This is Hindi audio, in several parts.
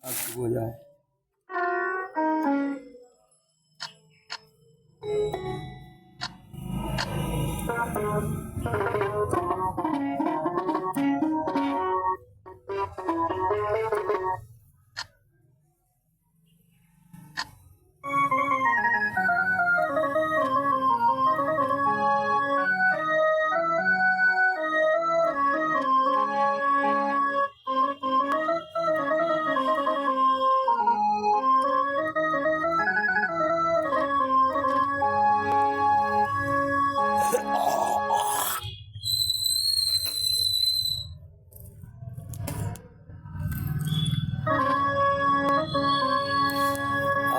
अब हो जाए।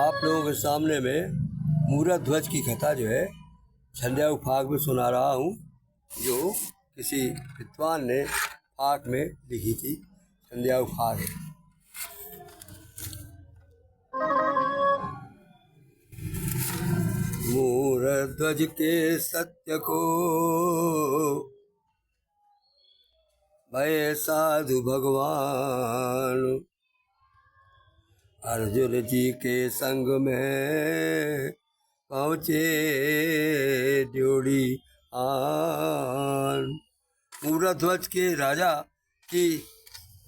आप लोगों के सामने में मूरत ध्वज की कथा जो है छंदया फाग में सुना रहा हूँ, जो किसी विद्वान ने फाग में लिखी थी। छंदया फाग मूरत ध्वज के सत्य को भय साधु भगवान, अर्जुन जी के संग में पहुँचे ड्योढ़ी आन। मूरत ध्वज के राजा की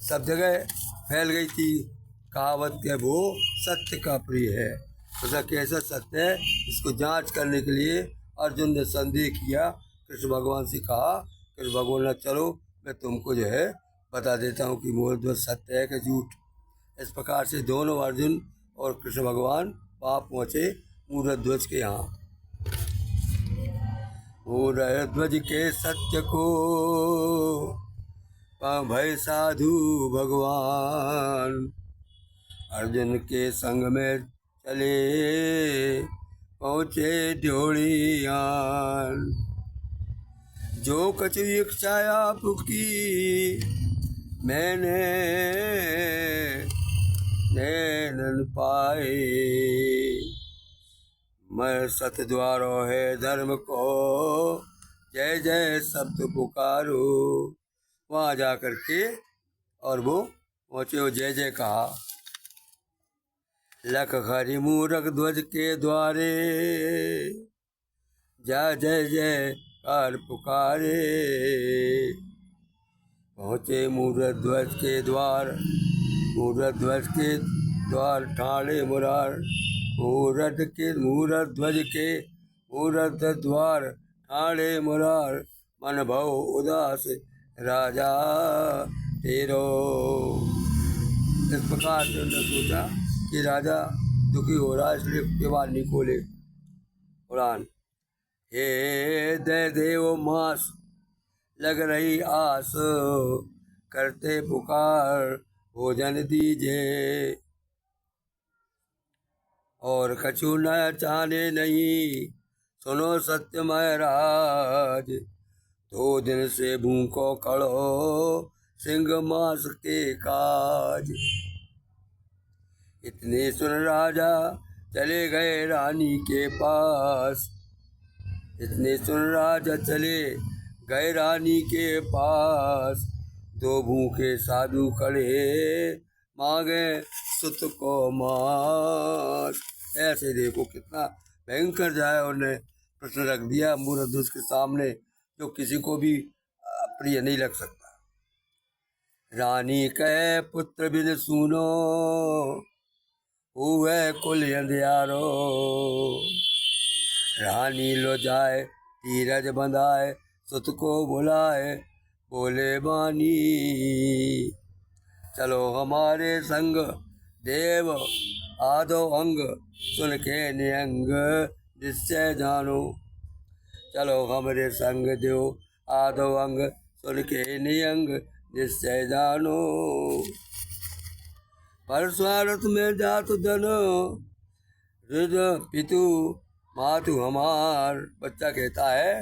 सब जगह फैल गई थी कहावत के वो सत्य का प्रिय है। उसका कैसा सत्य है, इसको जांच करने के लिए अर्जुन ने संदेह किया, कृष्ण भगवान से कहा, कृष्ण भगवान ने चलो मैं तुमको जो है बता देता हूँ कि मूरत ध्वज सत्य है कि झूठ। इस प्रकार से दोनों अर्जुन और कृष्ण भगवान वहाँ पहुँचे मूरत ध्वज के यहाँ। मूरत ध्वज के सत्य को भय साधु भगवान, अर्जुन के संग में चले पहुँचे ड्योढ़ी आन। जो कछु इच्छा आपकी मैंने नैनन पाए, मैं सत द्वारो है धर्म को जय जय शब्द पुकारो। वहाँ जा कर के और वो पहुँचे, वो जय जय कहा। लख हरि मूरत ध्वज के द्वारे जा जय जय कार पुकारे। पहुँचे मूरत ध्वज के द्वार, मूरत ध्वज के द्वार ठाणे मुरार। मूरत ध्वज के मूरत द्वार ठाणे मुरार, मन भव उदास राजा तेरो। इस प्रकार से उन्होंने सोचा कि राजा दुखी हो रहा है, इसलिए केवल नहीं खोले कुरान। हे दय देव मास लग रही आस, करते पुकार भोजन दीजे। और कछु न चाहने नहीं सुनो सत्य महाराज, 2 दिन से भूखो खड़ो सिंह मास के काज। इतने सुन राजा चले गए रानी के पास, इतने सुन राजा चले गए रानी के पास। 2 भूखे साधु खड़े मांगे सुत को मांस। ऐसे देखो कितना भयंकर जाए उन्हें प्रश्न रख दिया मूरत ध्वज के सामने, जो किसी को भी प्रिय नहीं लग सकता। रानी कहे पुत्र बिन सुनो हुए कुल अंधियारो, रानी लो जाए धीरज बंधाए सुत को बुलाए बोले बानी। चलो हमारे संग देव आधो अंग सुन के नियंग निश्चय जानो। चलो हमारे संग देव आधो अंग सुन के नियंग निश्चय जानो। परस्वार्थ में जात धन हृद पितु मातु हमार। बच्चा कहता है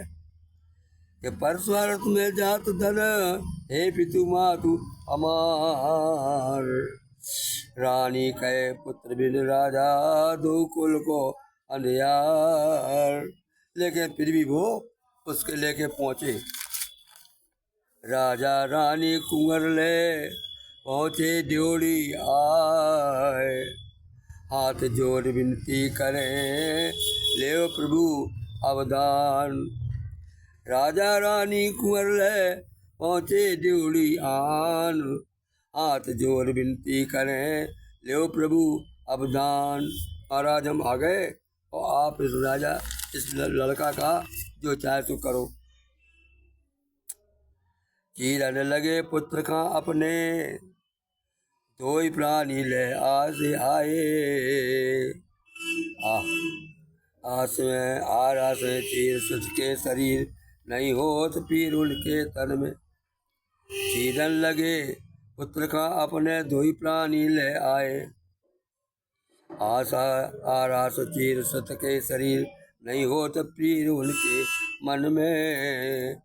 कि परस्वार्थ में जात धन हे पितु मातु हमार। रानी कहे पुत्र बिन राजा 2 कुल को अंधियार। लेकिन फिर भी वो उसके लेके पहुंचे। राजा रानी कुंवर ले पहुँचे ड्योढ़ी आए। हाथ जोड़ विनती करें ले प्रभु अवदान। राजा रानी कुंवर ले पहुँचे ड्योढ़ी आन। हाथ जोड़ विनती करें ले प्रभु अवदान। महाराज हम आ गए और आप इस राजा इस लड़का का जो चाहे सो करो। चीरन लगे पुत्र का अपने दो ही प्राणी ले आस आए। आस में आरास में चीर सुच के शरीर नहीं हो तो पीर उनके तन में। चीरन लगे पुत्र का अपने दो ही प्राणी ले आए। आशा आरास चीर सुत के शरीर नहीं हो तो पीर उनके मन में।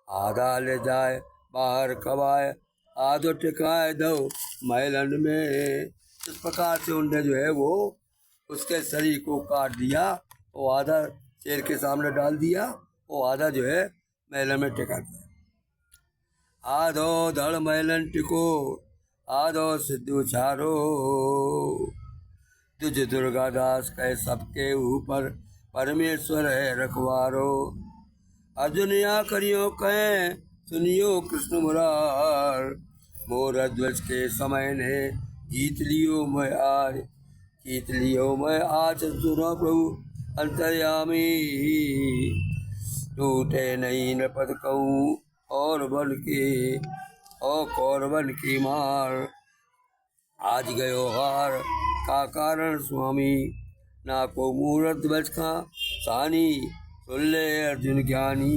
आधा ले जाए बाहर कबाए आधो टिकाए दो महलन में। इस प्रकार से उनने जो है वो उसके शरीर को काट दिया और आधा शेर के सामने डाल दिया और आधा जो है महलन में टिका दिया। आधो धड़ महलन टिको आधो सिद्धू छारो। तुझ दुर्गा दास कह सबके ऊपर परमेश्वर है रखवारो। अर्जुन या करियो कहें सुनियो कृष्ण मुरार। मोर ध्वज के समय ने जीत लियो मैं आज। जीत लियो मैं आज सुनो प्रभु अंतर्यामी। टूटे नहीं नपद कहूँ और बन के और कौरवन की मार। आज गयो हार का कारण स्वामी ना को मूर्त ध्वज का सानी। सुन ले अर्जुन ज्ञानी।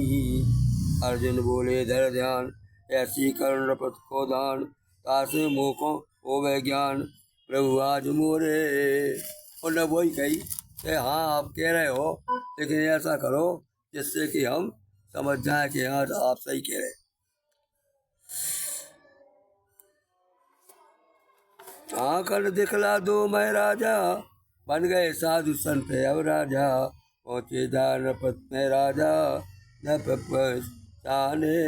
अर्जुन बोले धर ध्यान ऐसी कर्ण पथ को दान। तासे मोको हो वह ज्ञान प्रभु आज मोरे। उन्होंने वही कही कि हाँ आप कह रहे हो लेकिन ऐसा करो जिससे कि हम समझ जाए कि हाँ आप सही कह रहे। आकर दिखला दो मैं राजा बन गए साधु संत अब राजा। पहुँचे जानपत में राजा न पहचाने।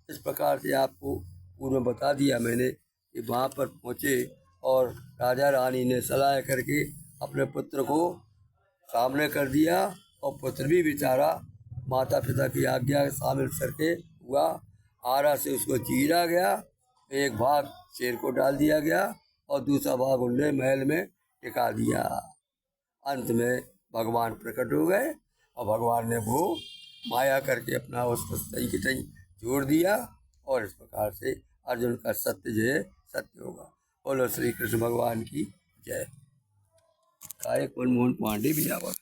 इस प्रकार से आपको पूर्व में बता दिया मैंने कि वहाँ पर पहुँचे और राजा रानी ने सलाह करके अपने पुत्र को सामने कर दिया और पुत्र भी बेचारा माता पिता की आज्ञा शामिल करके हुआ। आरा से उसको चीरा गया। एक भाग शेर को डाल दिया गया और दूसरा भाग उन्हें महल में टिका दिया। अंत में भगवान प्रकट हो गए और भगवान ने वो माया करके अपना उसको सही के सही जोड़ दिया और इस प्रकार से अर्जुन का सत्य जो है सत्य होगा। बोलो श्री कृष्ण भगवान की जय। गायक मनमोहन पांडे भी आवत।